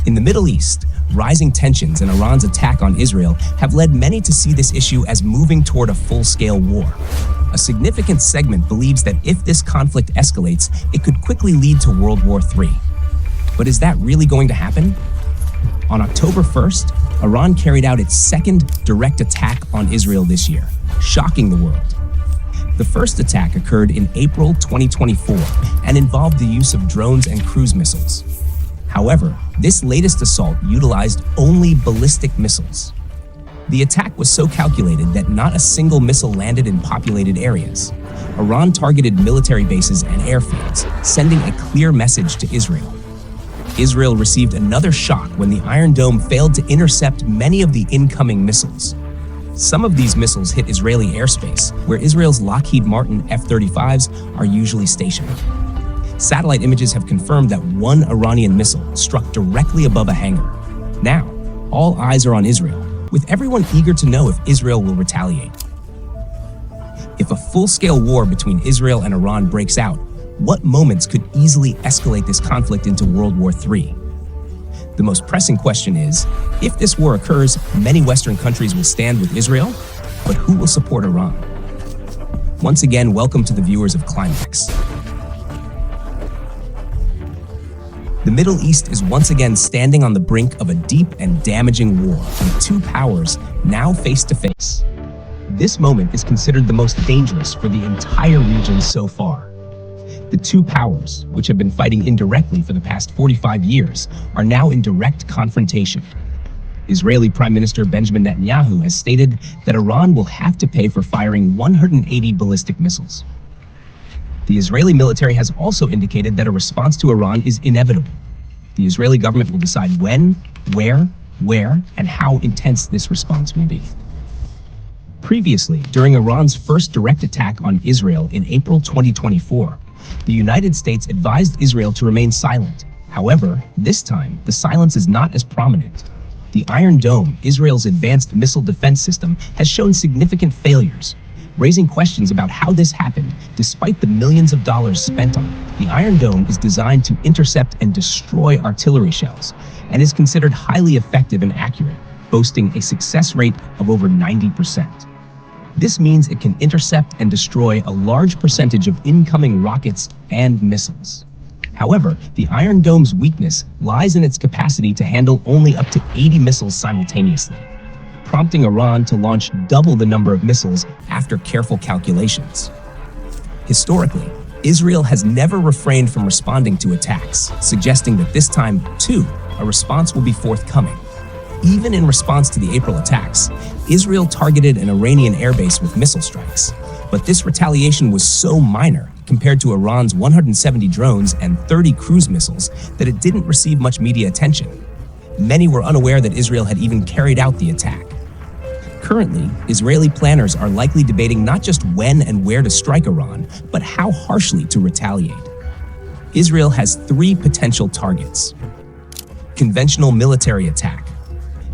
In the Middle East, rising tensions and Iran's attack on Israel have led many to see this issue as moving toward a full-scale war. A significant segment believes that if this conflict escalates, it could quickly lead to World War III. But is that really going to happen? On October 1st, Iran carried out its second direct attack on Israel this year, shocking the world. The first attack occurred in April 2024 and involved the use of drones and cruise missiles. However, this latest assault utilized only ballistic missiles. The attack was so calculated that not a single missile landed in populated areas. Iran targeted military bases and airfields, sending a clear message to Israel. Israel received another shock when the Iron Dome failed to intercept many of the incoming missiles. Some of these missiles hit Israeli airspace, where Israel's Lockheed Martin F-35s are usually stationed. Satellite images have confirmed that one Iranian missile struck directly above a hangar. Now, all eyes are on Israel, with everyone eager to know if Israel will retaliate. If a full-scale war between Israel and Iran breaks out, what moments could easily escalate this conflict into World War III? The most pressing question is, if this war occurs, many Western countries will stand with Israel, but who will support Iran? Once again, welcome to the viewers of ClimaX. The Middle East is once again standing on the brink of a deep and damaging war, with two powers now face to face. This moment is considered the most dangerous for the entire region so far. The two powers, which have been fighting indirectly for the past 45 years, are now in direct confrontation. Israeli Prime Minister Benjamin Netanyahu has stated that Iran will have to pay for firing 180 ballistic missiles. The Israeli military has also indicated that a response to Iran is inevitable. The Israeli government will decide when, where, and how intense this response will be. Previously, during Iran's first direct attack on Israel in April 2024, the United States advised Israel to remain silent. However, this time, the silence is not as prominent. The Iron Dome, Israel's advanced missile defense system, has shown significant failures, raising questions about how this happened despite the millions of dollars spent on it. The Iron Dome is designed to intercept and destroy artillery shells and is considered highly effective and accurate, boasting a success rate of over 90%. This means it can intercept and destroy a large percentage of incoming rockets and missiles. However, the Iron Dome's weakness lies in its capacity to handle only up to 80 missiles simultaneously, prompting Iran to launch double the number of missiles after careful calculations. Historically, Israel has never refrained from responding to attacks, suggesting that this time, too, a response will be forthcoming. Even in response to the April attacks, Israel targeted an Iranian airbase with missile strikes. But this retaliation was so minor compared to Iran's 170 drones and 30 cruise missiles that it didn't receive much media attention. Many were unaware that Israel had even carried out the attack. Currently, Israeli planners are likely debating not just when and where to strike Iran, but how harshly to retaliate. Israel has three potential targets. Conventional military attack,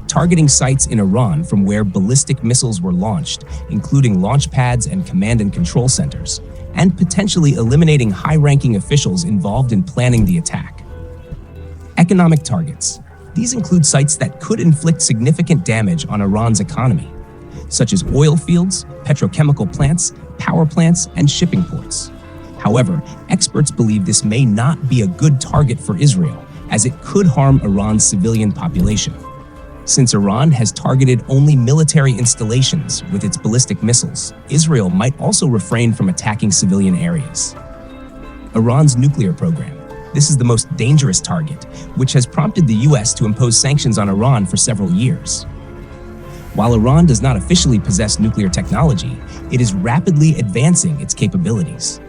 targeting sites in Iran from where ballistic missiles were launched, including launch pads and command and control centers, and potentially eliminating high-ranking officials involved in planning the attack. Economic targets. These include sites that could inflict significant damage on Iran's economy, such as oil fields, petrochemical plants, power plants, and shipping ports. However, experts believe this may not be a good target for Israel, as it could harm Iran's civilian population. Since Iran has targeted only military installations with its ballistic missiles, Israel might also refrain from attacking civilian areas. Iran's nuclear program. This is the most dangerous target, which has prompted the US to impose sanctions on Iran for several years. While Iran does not officially possess nuclear technology, it is rapidly advancing its capabilities.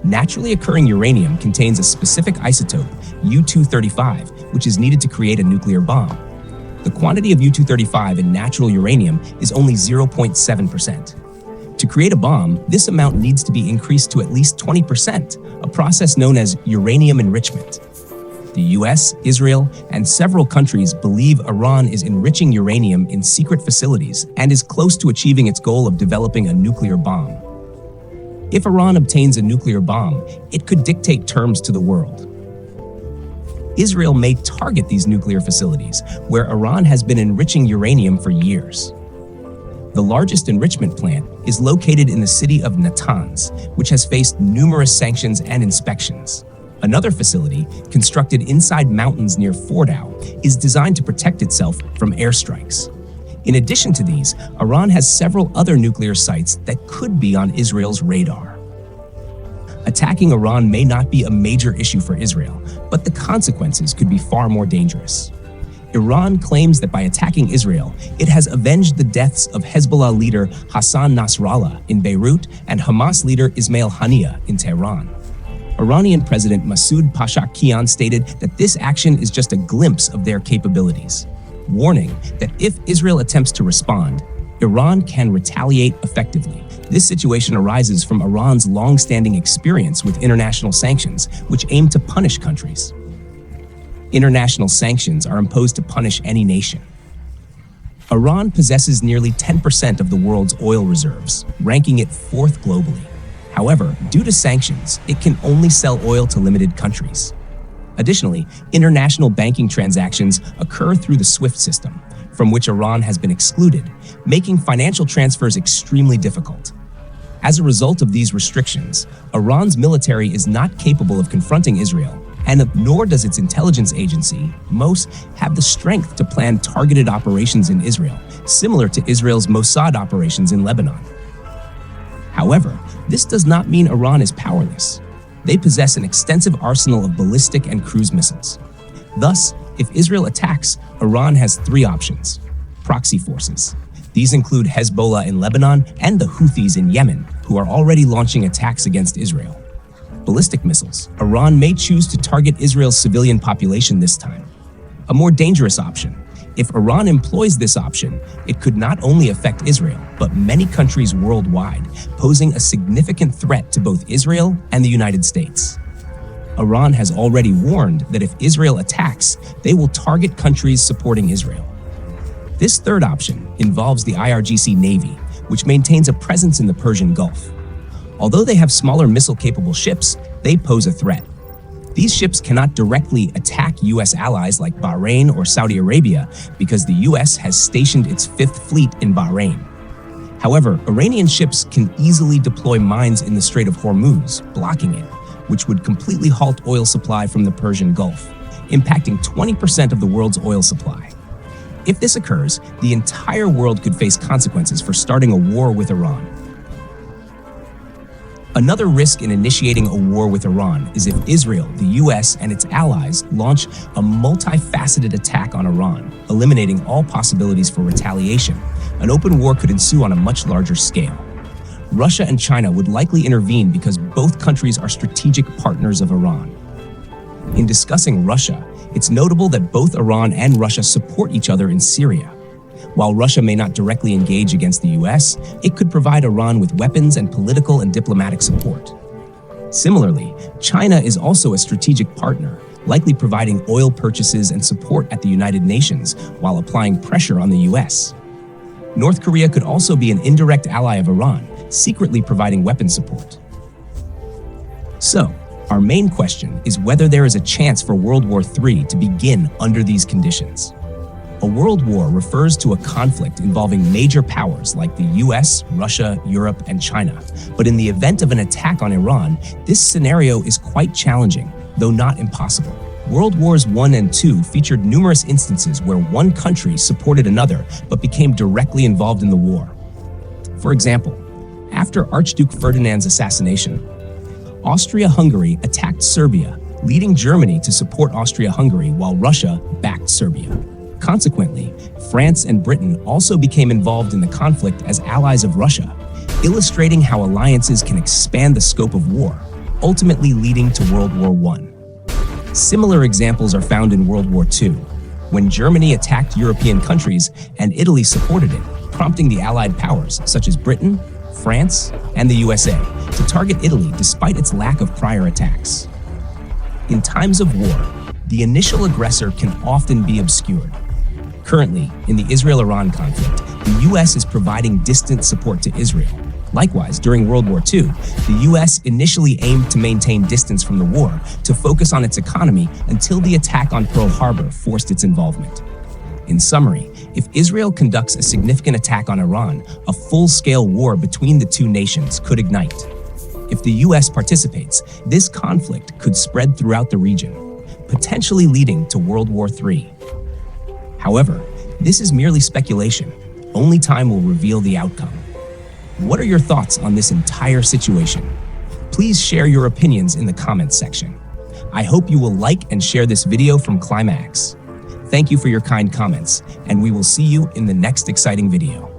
Naturally occurring uranium contains a specific isotope, U-235, which is needed to create a nuclear bomb. The quantity of U-235 in natural uranium is only 0.7%. To create a bomb, this amount needs to be increased to at least 20%, a process known as uranium enrichment. The US, Israel, and several countries believe Iran is enriching uranium in secret facilities and is close to achieving its goal of developing a nuclear bomb. If Iran obtains a nuclear bomb, it could dictate terms to the world. Israel may target these nuclear facilities, where Iran has been enriching uranium for years. The largest enrichment plant is located in the city of Natanz, which has faced numerous sanctions and inspections. Another facility, constructed inside mountains near Fordow, is designed to protect itself from airstrikes. In addition to these, Iran has several other nuclear sites that could be on Israel's radar. Attacking Iran may not be a major issue for Israel, but the consequences could be far more dangerous. Iran claims that by attacking Israel, it has avenged the deaths of Hezbollah leader Hassan Nasrallah in Beirut and Hamas leader Ismail Haniyeh in Tehran. Iranian President Masoud Pezeshkian stated that this action is just a glimpse of their capabilities, warning that if Israel attempts to respond, Iran can retaliate effectively. This situation arises from Iran's long-standing experience with international sanctions, which aim to punish countries. International sanctions are imposed to punish any nation. Iran possesses nearly 10% of the world's oil reserves, ranking it fourth globally. However, due to sanctions, it can only sell oil to limited countries. Additionally, international banking transactions occur through the SWIFT system, from which Iran has been excluded, making financial transfers extremely difficult. As a result of these restrictions, Iran's military is not capable of confronting Israel, and nor does its intelligence agency, MOSS, have the strength to plan targeted operations in Israel, similar to Israel's Mossad operations in Lebanon. However, this does not mean Iran is powerless. They possess an extensive arsenal of ballistic and cruise missiles. Thus, if Israel attacks, Iran has three options: proxy forces. These include Hezbollah in Lebanon and the Houthis in Yemen, who are already launching attacks against Israel. Ballistic missiles. Iran may choose to target Israel's civilian population this time. A more dangerous option. If Iran employs this option, it could not only affect Israel, but many countries worldwide, posing a significant threat to both Israel and the United States. Iran has already warned that if Israel attacks, they will target countries supporting Israel. This third option involves the IRGC Navy, which maintains a presence in the Persian Gulf. Although they have smaller missile-capable ships, they pose a threat. These ships cannot directly attack U.S. allies like Bahrain or Saudi Arabia because the U.S. has stationed its Fifth Fleet in Bahrain. However, Iranian ships can easily deploy mines in the Strait of Hormuz, blocking it, which would completely halt oil supply from the Persian Gulf, impacting 20% of the world's oil supply. If this occurs, the entire world could face consequences for starting a war with Iran. Another risk in initiating a war with Iran is if Israel, the US, and its allies launch a multifaceted attack on Iran, eliminating all possibilities for retaliation. An open war could ensue on a much larger scale. Russia and China would likely intervene because both countries are strategic partners of Iran. In discussing Russia, it's notable that both Iran and Russia support each other in Syria. While Russia may not directly engage against the US, it could provide Iran with weapons and political and diplomatic support. Similarly, China is also a strategic partner, likely providing oil purchases and support at the United Nations while applying pressure on the US. North Korea could also be an indirect ally of Iran, secretly providing weapon support. So, our main question is whether there is a chance for World War III to begin under these conditions. A world war refers to a conflict involving major powers like the US, Russia, Europe, and China. But in the event of an attack on Iran, this scenario is quite challenging, though not impossible. World Wars I and II featured numerous instances where one country supported another but became directly involved in the war. For example, after Archduke Ferdinand's assassination, Austria-Hungary attacked Serbia, leading Germany to support Austria-Hungary while Russia backed Serbia. Consequently, France and Britain also became involved in the conflict as allies of Russia, illustrating how alliances can expand the scope of war, ultimately leading to World War I. Similar examples are found in World War II, when Germany attacked European countries and Italy supported it, prompting the Allied powers such as Britain, France, and the USA to target Italy despite its lack of prior attacks. In times of war, the initial aggressor can often be obscured. Currently, in the Israel-Iran conflict, the US is providing distant support to Israel, Likewise, during World War II, the US initially aimed to maintain distance from the war to focus on its economy until the attack on Pearl Harbor forced its involvement. In summary, if Israel conducts a significant attack on Iran, a full-scale war between the two nations could ignite. If the US participates, this conflict could spread throughout the region, potentially leading to World War III. However, this is merely speculation. Only time will reveal the outcome. What are your thoughts on this entire situation? Please share your opinions in the comments section. I hope you will like and share this video from ClimaX. Thank you for your kind comments, and we will see you in the next exciting video.